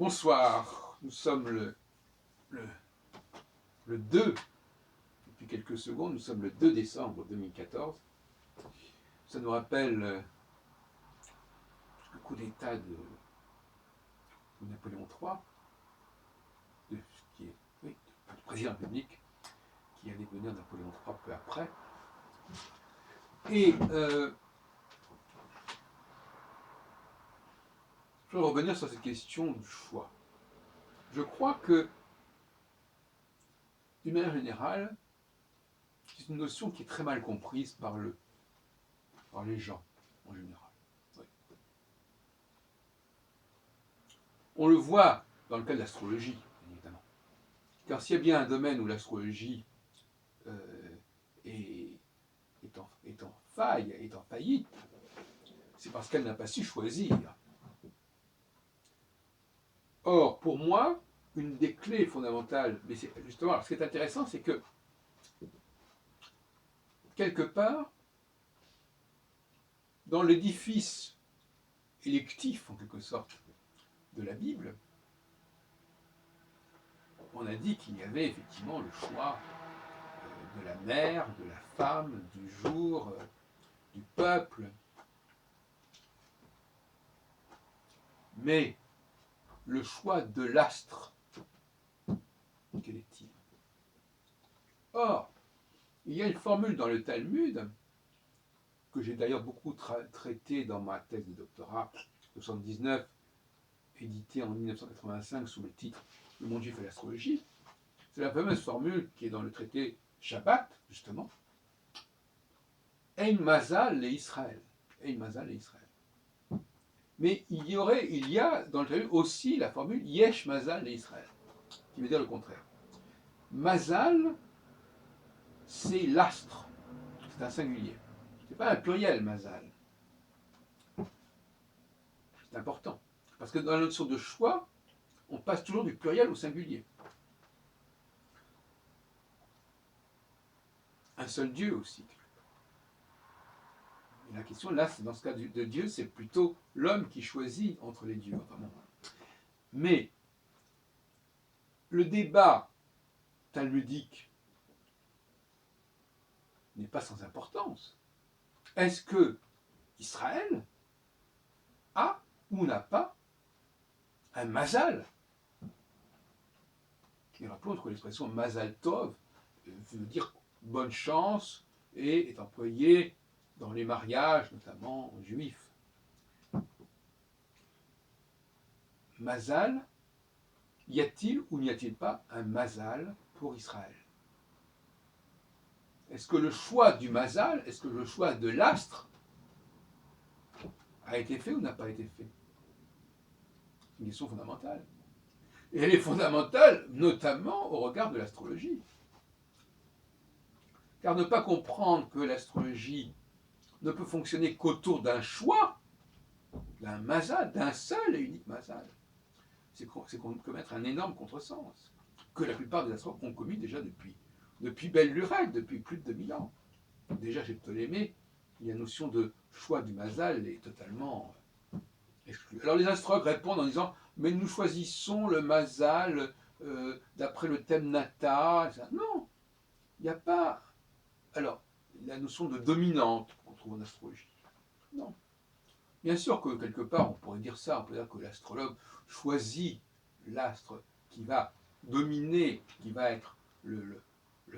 Bonsoir, nous sommes le, le 2, depuis quelques secondes, nous sommes le 2 décembre 2014. Ça nous rappelle le coup d'État de Napoléon III, qui est, oui, le président de la République, qui allait devenir Napoléon III peu après. Et je veux revenir sur cette question du choix. Je crois que, d'une manière générale, c'est une notion qui est très mal comprise par les gens en général. Oui. On le voit dans le cas de l'astrologie, évidemment. Car s'il y a bien un domaine où l'astrologie est en faille, est en faillite, c'est parce qu'elle n'a pas su choisir. Or, pour moi, une des clés fondamentales, mais c'est justement, ce qui est intéressant, c'est que, quelque part, dans l'édifice électif, en quelque sorte, de la Bible, on a dit qu'il y avait effectivement le choix de la mère, de la femme, du jour, du peuple. Mais le choix de l'astre, quel est-il? Or, il y a une formule dans le Talmud, que j'ai d'ailleurs beaucoup traité dans ma thèse de doctorat 79, éditée en 1985 sous le titre Le monde juif et l'astrologie. C'est la fameuse formule qui est dans le traité Shabbat, justement. Ein Mazal le Israël. Ein Mazal le Israël. Mais il y a dans le Talmud aussi la formule Yesh Mazal le Israël, qui veut dire le contraire. Mazal, c'est l'astre. C'est un singulier. Ce n'est pas un pluriel, Mazal. C'est important. Parce que dans la notion de choix, on passe toujours du pluriel au singulier. Un seul Dieu aussi. Et la question, là, dans ce cas de Dieu, c'est plutôt l'homme qui choisit entre les dieux. Enfin, bon. Mais le débat talmudique n'est pas sans importance. Est-ce que Israël a ou n'a pas un mazal? Et rappelons que l'expression mazal tov veut dire bonne chance et est employée dans les mariages, notamment juifs. Mazal, y a-t-il ou n'y a-t-il pas un mazal pour Israël? Est-ce que le choix du mazal, est-ce que le choix de l'astre a été fait ou n'a pas été fait? C'est une question fondamentale. Et elle est fondamentale, notamment au regard de l'astrologie. Car ne pas comprendre que l'astrologie ne peut fonctionner qu'autour d'un choix, d'un mazal, d'un seul et unique mazal, c'est commettre un énorme contresens, que la plupart des astrologues ont commis déjà depuis belle lurette, depuis plus de 2000 ans. Déjà chez Ptolémée, la notion de choix du mazal est totalement exclue. Alors les astrologues répondent en disant « mais nous choisissons le mazal d'après le thème natal ». Non, il n'y a pas... Alors, la notion de dominante qu'on trouve en astrologie. Non. Bien sûr que quelque part, on pourrait dire ça, on pourrait dire que l'astrologue choisit l'astre qui va dominer, qui va être le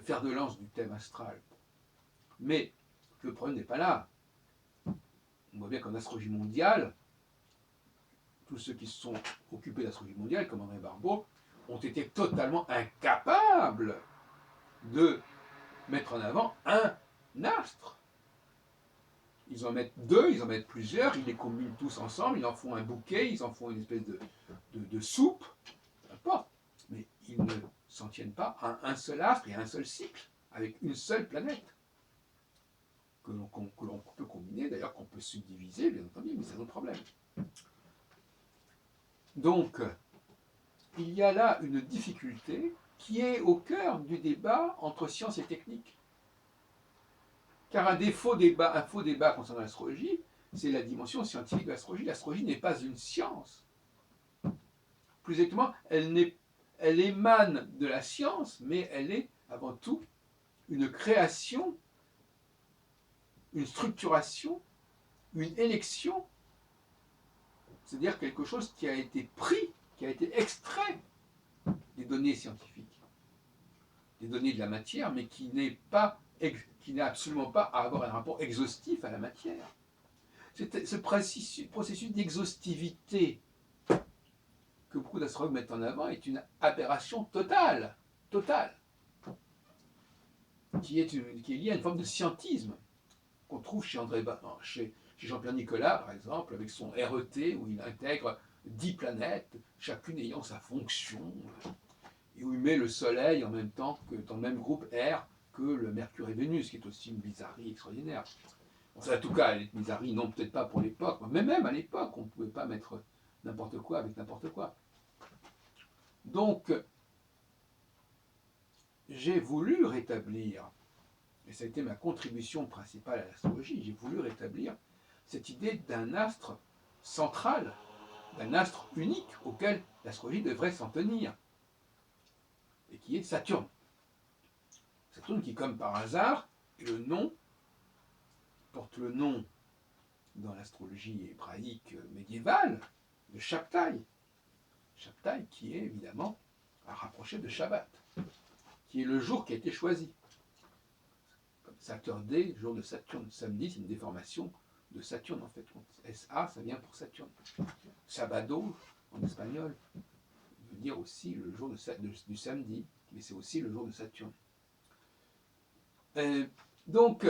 fer de lance du thème astral. Mais le problème n'est pas là. On voit bien qu'en astrologie mondiale, tous ceux qui se sont occupés d'astrologie mondiale, comme André Barbeau, ont été totalement incapables de mettre en avant un astre. Ils en mettent deux, ils en mettent plusieurs, ils les combinent tous ensemble, ils en font un bouquet, ils en font une espèce de soupe, peu importe. Mais ils ne s'en tiennent pas à un seul astre et à un seul cycle, avec une seule planète, que l'on peut combiner, d'ailleurs qu'on peut subdiviser, bien entendu, mais c'est un autre problème. Donc, il y a là une difficulté qui est au cœur du débat entre science et technique. Car un faux débat concernant l'astrologie, c'est la dimension scientifique de l'astrologie. L'astrologie n'est pas une science. plus exactement, elle émane de la science, mais elle est avant tout une création, une structuration, une élection, c'est-à-dire quelque chose qui a été pris, qui a été extrait des données scientifiques, des données de la matière, mais qui n'a absolument pas à avoir un rapport exhaustif à la matière. Ce processus d'exhaustivité que beaucoup d'astrologues mettent en avant est une aberration totale, qui est liée à une forme de scientisme qu'on trouve chez Jean-Pierre Nicolas, par exemple, avec son RET, où il intègre 10 planètes, chacune ayant sa fonction, et où il met le Soleil en même temps que dans le même groupe R que le Mercure et Vénus, qui est aussi une bizarrerie extraordinaire. Bon, ça, en tout cas, elle est bizarrerie, non, peut-être pas pour l'époque, mais même à l'époque, on ne pouvait pas mettre n'importe quoi avec n'importe quoi. Donc, j'ai voulu rétablir, et ça a été ma contribution principale à l'astrologie, j'ai voulu rétablir cette idée d'un astre central, d'un astre unique auquel l'astrologie devrait s'en tenir, et qui est Saturne. Saturne qui, comme par hasard, porte le nom dans l'astrologie hébraïque médiévale de Shabtai. Shabtai qui est évidemment à rapprocher de Shabbat, qui est le jour qui a été choisi. Comme Saturday, jour de Saturne. Samedi, c'est une déformation de Saturne en fait. SA, ça vient pour Saturne. Sabado, en espagnol, veut dire aussi le jour du samedi, mais c'est aussi le jour de Saturne. Donc,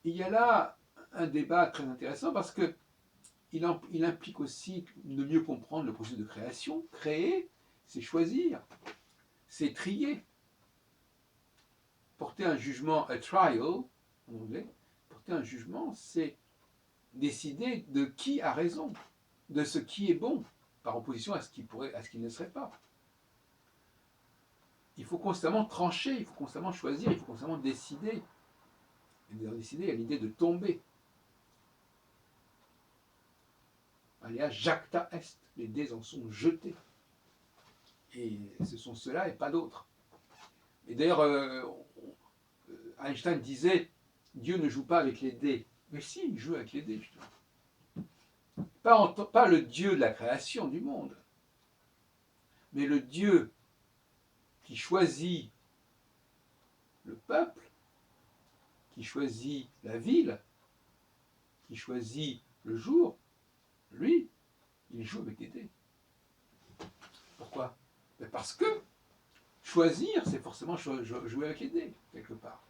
il y a là un débat très intéressant parce que il implique aussi de mieux comprendre le processus de création. Créer, c'est choisir, c'est trier. Porter un jugement, a trial, en anglais, porter un jugement, c'est décider de qui a raison, de ce qui est bon, par opposition à ce qui ne serait pas. Il faut constamment trancher, il faut constamment choisir, il faut constamment décider. Et de décider à l'idée de tomber. Aléa jacta est, les dés en sont jetés. Et ce sont ceux-là et pas d'autres. Et d'ailleurs, Einstein disait, Dieu ne joue pas avec les dés. Mais si, il joue avec les dés, justement. Pas le Dieu de la création du monde, mais le Dieu qui choisit le peuple, qui choisit la ville, qui choisit le jour, lui, il joue avec les dés. Pourquoi? Parce que choisir, c'est forcément jouer avec les dés, quelque part.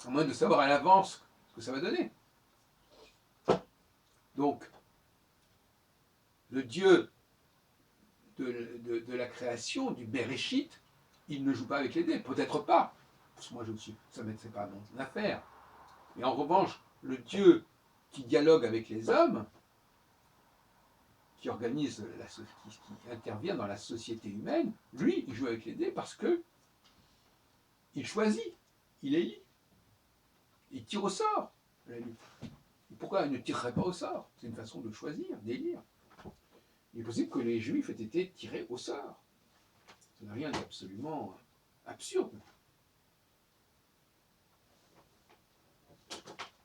À moins de savoir à l'avance ce que ça va donner. Donc, le Dieu de la création, du Bereshit, il ne joue pas avec les dés. Peut-être pas. Parce que moi, ça ne c'est pas mon affaire. Mais en revanche, le Dieu qui dialogue avec les hommes, qui organise, qui intervient dans la société humaine, lui, il joue avec les dés parce que il choisit, il élit, il tire au sort, à la limite. Pourquoi il ne tirerait pas au sort? C'est une façon de choisir, d'élire. Il est possible que les Juifs aient été tirés au sort. Ça n'a rien d'absolument absurde.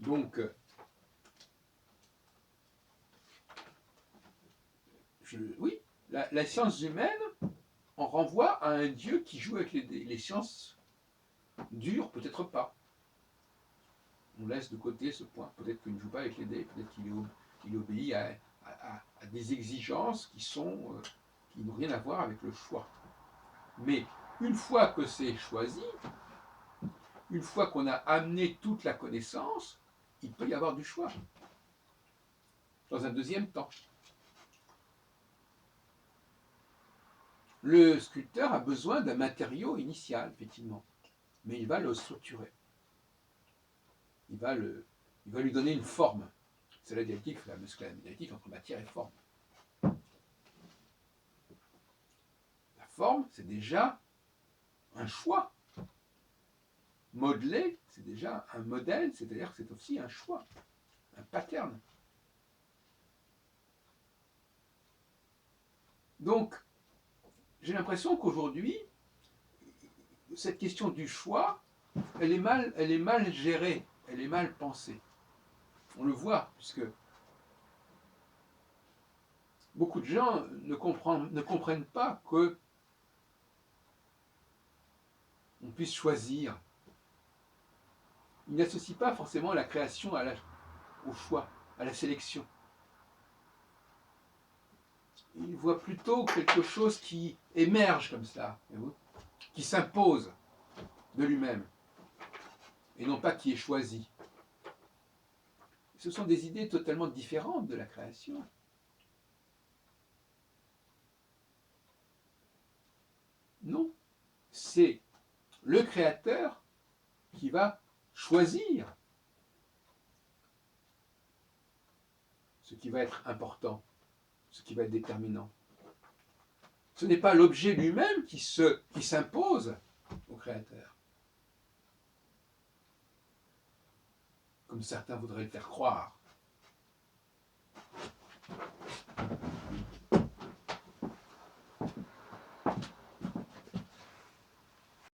Donc, oui, la science humaine en renvoie à un Dieu qui joue avec les dés. Les sciences dures, peut-être pas. On laisse de côté ce point. Peut-être qu'il ne joue pas avec les dés, peut-être qu'il obéit à des exigences qui n'ont rien à voir avec le choix. Mais une fois que c'est choisi, une fois qu'on a amené toute la connaissance, il peut y avoir du choix. Dans un deuxième temps. Le sculpteur a besoin d'un matériau initial, effectivement, mais il va le structurer. Il va lui donner une forme. C'est la dialectique, la fameuse dialectique entre matière et forme. La forme, c'est déjà un choix. Modeler, c'est déjà un modèle, c'est-à-dire que c'est aussi un choix, un pattern. Donc, j'ai l'impression qu'aujourd'hui, cette question du choix, elle est mal gérée, elle est mal pensée. On le voit, puisque beaucoup de gens ne comprennent pas que on puisse choisir. Ils n'associent pas forcément la création au choix, à la sélection. Ils voient plutôt quelque chose qui émerge comme ça, qui s'impose de lui-même, et non pas qui est choisi. Ce sont des idées totalement différentes de la création. Non, c'est le créateur qui va choisir ce qui va être important, ce qui va être déterminant. Ce n'est pas l'objet lui-même qui s'impose au créateur, comme certains voudraient le faire croire.